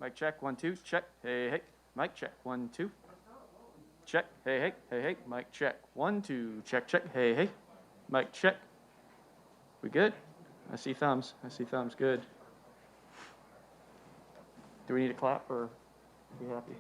Mic check, 1, 2, check. Hey, hey. Mic check, 1, 2. Check. Hey, hey, hey, hey. Mic check, 1, 2. Check, check. Hey, hey. Mic check. We good? I see thumbs. I see thumbs. Good. Do we need a clap or are we happy?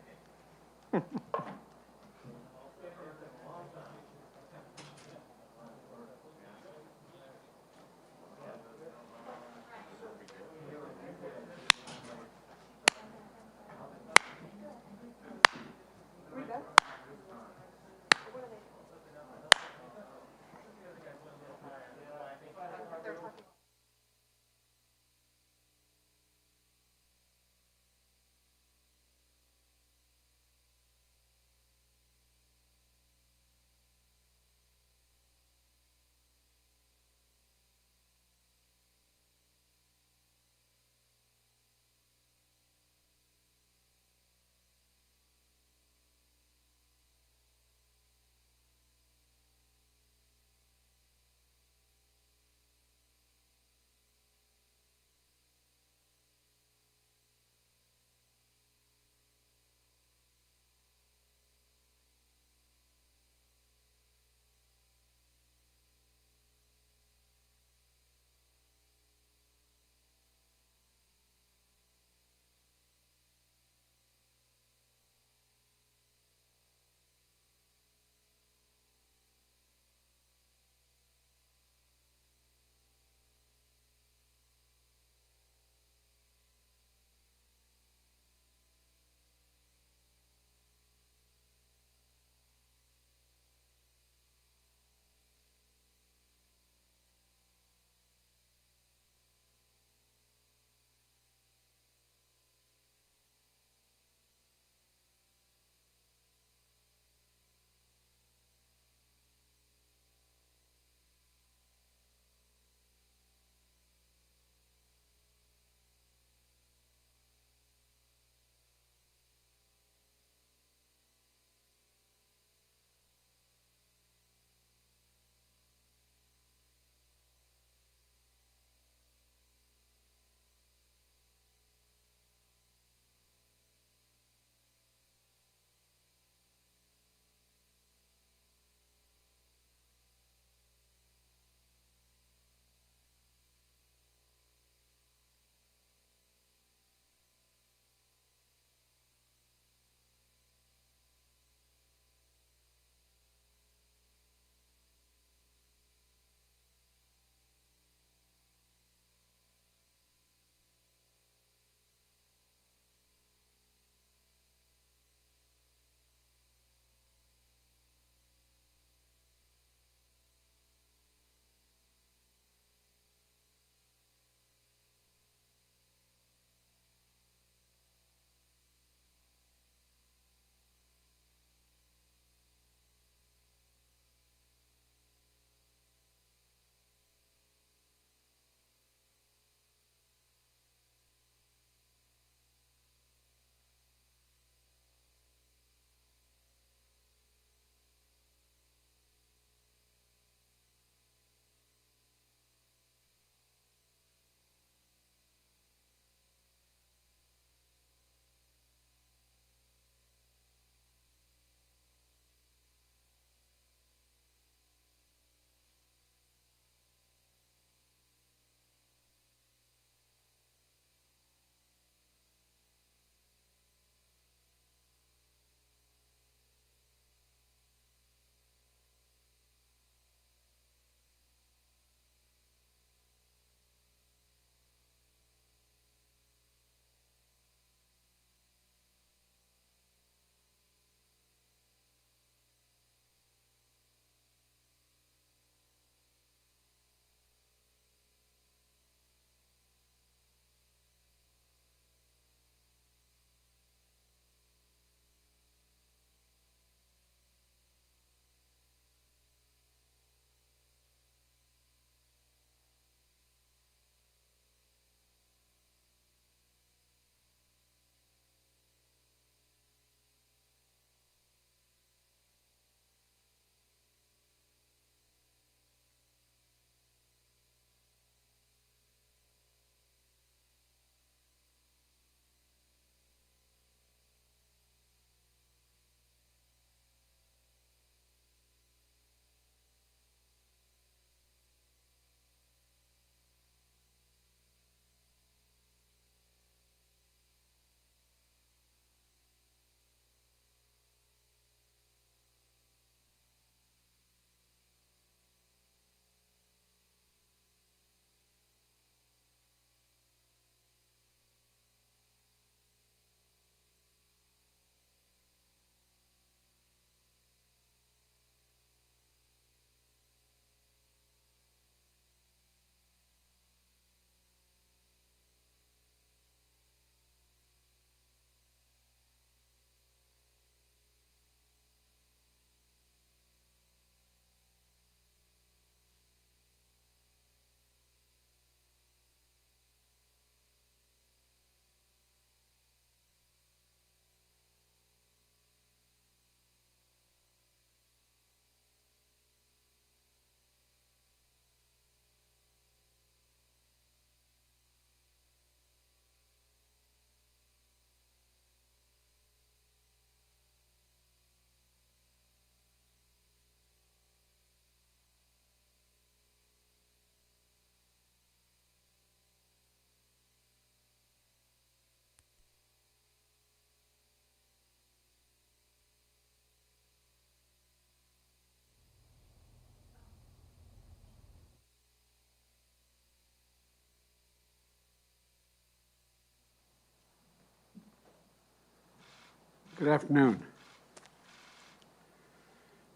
Good afternoon.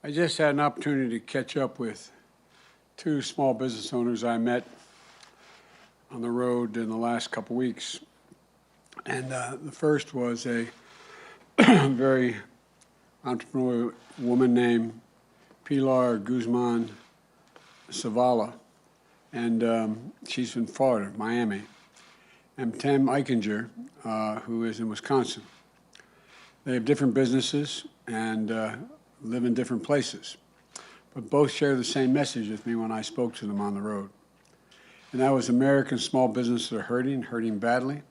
I just had an opportunity to catch up with two small business owners I met on the road in the last couple weeks. And the first was a very entrepreneurial woman named Pilar Guzman Zavala. And she's in Florida, Miami. And Tim Eichinger, who is in Wisconsin. They have different businesses and live in different places, but both share the same message with me when I spoke to them on the road. And that was American small businesses are hurting badly,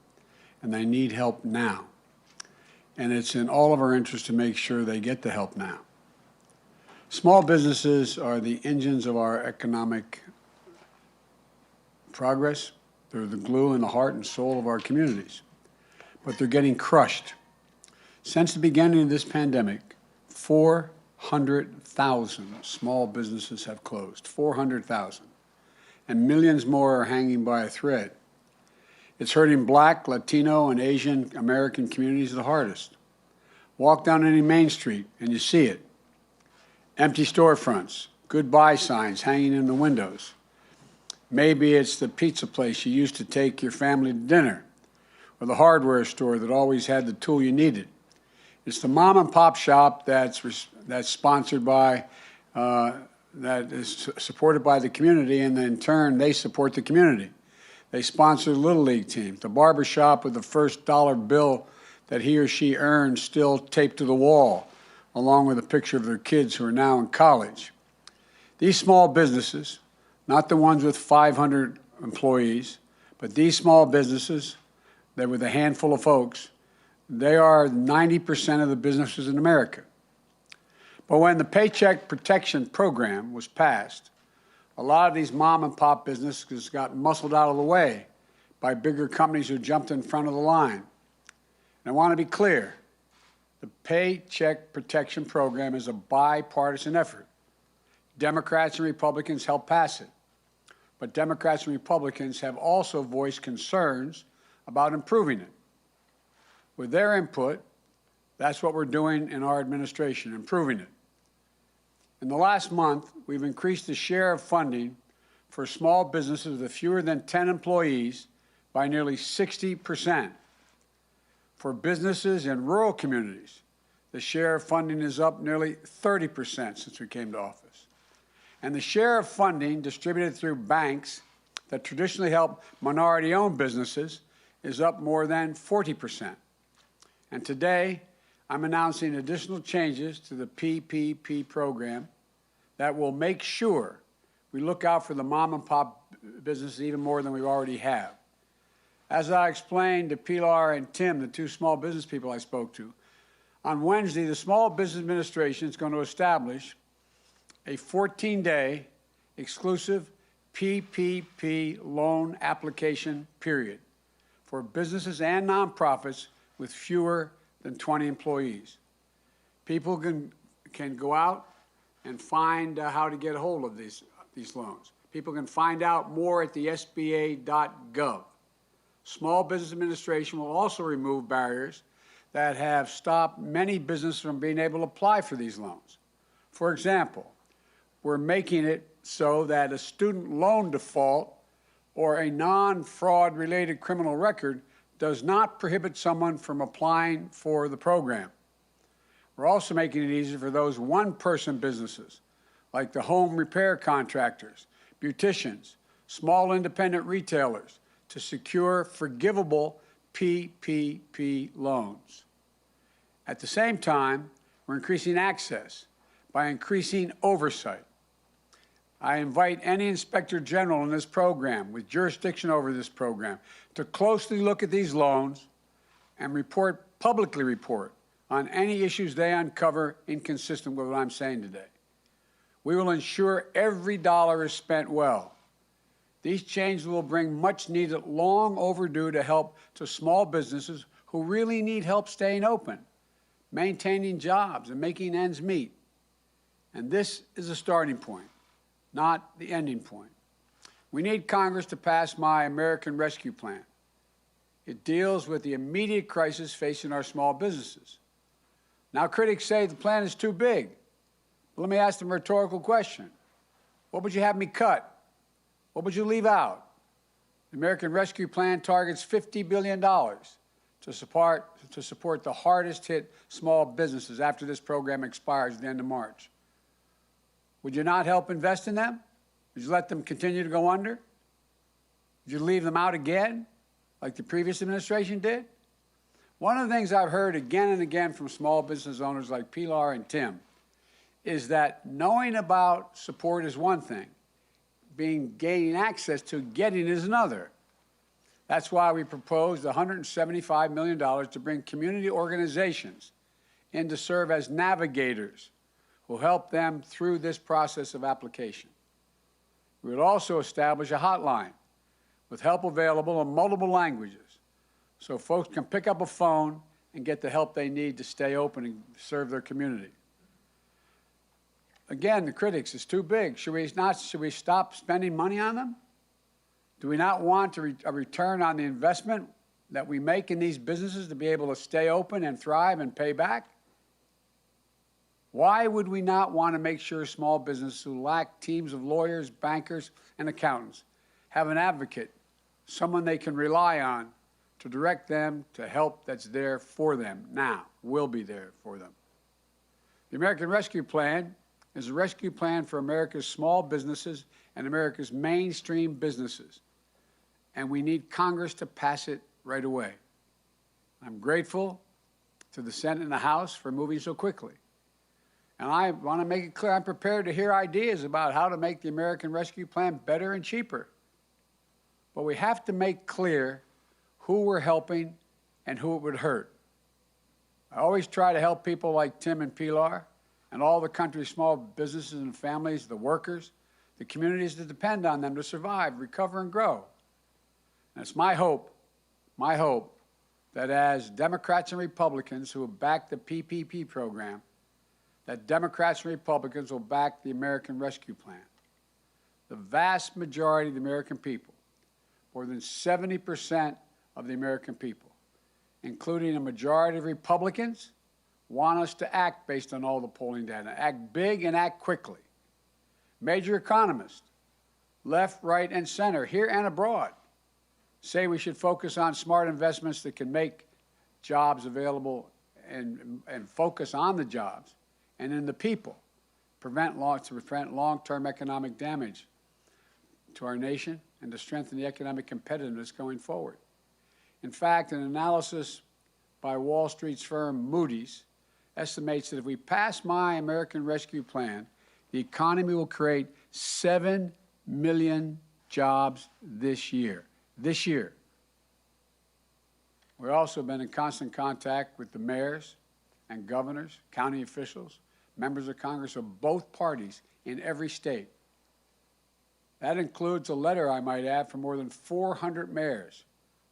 and they need help now. And it's in all of our interest to make sure they get the help now. Small businesses are the engines of our economic progress. They're the glue and the heart and soul of our communities, but they're getting crushed. Since the beginning of this pandemic, 400,000 small businesses have closed, 400,000, and millions more are hanging by a thread. It's hurting Black, Latino, and Asian American communities the hardest. Walk down any main street and you see it. Empty storefronts, goodbye signs hanging in the windows. Maybe it's the pizza place you used to take your family to dinner, or the hardware store that always had the tool you needed. It's the mom and pop shop that's sponsored by, that is supported by the community, and then in turn they support the community. They sponsor the Little League team, the barber shop with the first dollar bill that he or she earned still taped to the wall, along with a picture of their kids who are now in college. These small businesses, not the ones with 500 employees, but these small businesses that with a handful of folks, they are 90% of the businesses in America. But when the Paycheck Protection Program was passed, a lot of these mom and pop businesses got muscled out of the way by bigger companies who jumped in front of the line. And I want to be clear, the Paycheck Protection Program is a bipartisan effort. Democrats and Republicans helped pass it. But Democrats and Republicans have also voiced concerns about improving it. With their input, that's what we're doing in our administration, improving it. In the last month, we've increased the share of funding for small businesses with fewer than 10 employees by nearly 60%. For businesses in rural communities, the share of funding is up nearly 30% since we came to office. And the share of funding distributed through banks that traditionally help minority-owned businesses is up more than 40%. And today, I'm announcing additional changes to the PPP program that will make sure we look out for the mom and pop businesses even more than we already have. As I explained to Pilar and Tim, the two small business people I spoke to, on Wednesday, the Small Business Administration is going to establish a 14-day exclusive PPP loan application period for businesses and nonprofits with fewer than 20 employees. People can go out and find how to get a hold of these loans. People can find out more at the SBA.gov. Small Business Administration will also remove barriers that have stopped many businesses from being able to apply for these loans. For example, we're making it so that a student loan default or a non-fraud related criminal record does not prohibit someone from applying for the program. We're also making it easier for those one-person businesses, like the home repair contractors, beauticians, small independent retailers, to secure forgivable PPP loans. At the same time, we're increasing access by increasing oversight. I invite any inspector general in this program with jurisdiction over this program to closely look at these loans and publicly report on any issues they uncover inconsistent with what I'm saying today. We will ensure every dollar is spent well. These changes will bring much needed, long overdue help to small businesses who really need help staying open, maintaining jobs, and making ends meet. And this is a starting point, not the ending point. We need Congress to pass my American Rescue Plan. It deals with the immediate crisis facing our small businesses. Now critics say the plan is too big. Let me ask them a rhetorical question. What would you have me cut? What would you leave out? The American Rescue Plan targets $50 billion to support the hardest hit small businesses after this program expires at the end of March. Would you not help invest in them? Would you let them continue to go under? Would you leave them out again, like the previous administration did? One of the things I've heard again and again from small business owners like Pilar and Tim is that knowing about support is one thing, gaining access to getting is another. That's why we proposed $175 million to bring community organizations in to serve as navigators who help them through this process of application. We would also establish a hotline with help available in multiple languages so folks can pick up a phone and get the help they need to stay open and serve their community. Again, the critics, it's too big. Should we stop spending money on them? Do we not want a return on the investment that we make in these businesses to be able to stay open and thrive and pay back? Why would we not want to make sure small businesses who lack teams of lawyers, bankers, and accountants have an advocate, someone they can rely on to direct them to help that's there for them now, will be there for them? The American Rescue Plan is a rescue plan for America's small businesses and America's mainstream businesses. And we need Congress to pass it right away. I'm grateful to the Senate and the House for moving so quickly. And I want to make it clear I'm prepared to hear ideas about how to make the American Rescue Plan better and cheaper. But we have to make clear who we're helping and who it would hurt. I always try to help people like Tim and Pilar and all the country's small businesses and families, the workers, the communities that depend on them to survive, recover, and grow. And it's my hope that as Democrats and Republicans who have backed the PPP program, that Democrats and Republicans will back the American Rescue Plan. The vast majority of the American people, more than 70% of the American people, including a majority of Republicans, want us to act based on all the polling data, act big and act quickly. Major economists, left, right, and center, here and abroad, say we should focus on smart investments that can make jobs available and focus on the jobs and in the people, to prevent long-term economic damage to our nation and to strengthen the economic competitiveness going forward. In fact, an analysis by Wall Street's firm Moody's estimates that if we pass my American Rescue Plan, the economy will create 7 million jobs this year. This year. We've also been in constant contact with the mayors and governors, county officials, members of Congress of both parties in every state. That includes a letter, I might add, from more than 400 mayors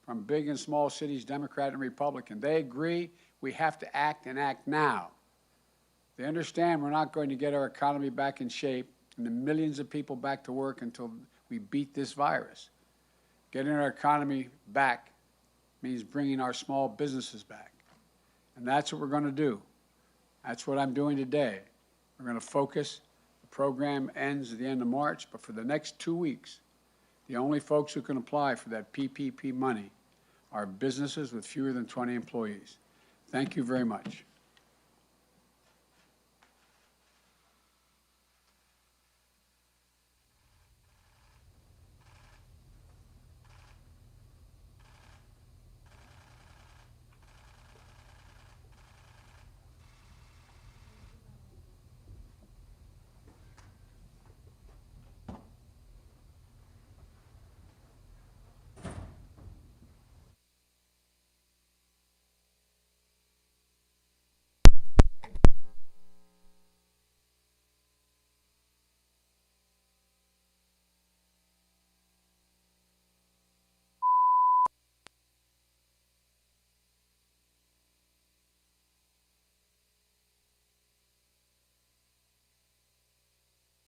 from big and small cities, Democrat and Republican. They agree we have to act and act now. They understand we're not going to get our economy back in shape and the millions of people back to work until we beat this virus. Getting our economy back means bringing our small businesses back. And that's what we're going to do. That's what I'm doing today. We're going to focus. The program ends at the end of March, but for the next 2 weeks, the only folks who can apply for that PPP money are businesses with fewer than 20 employees. Thank you very much.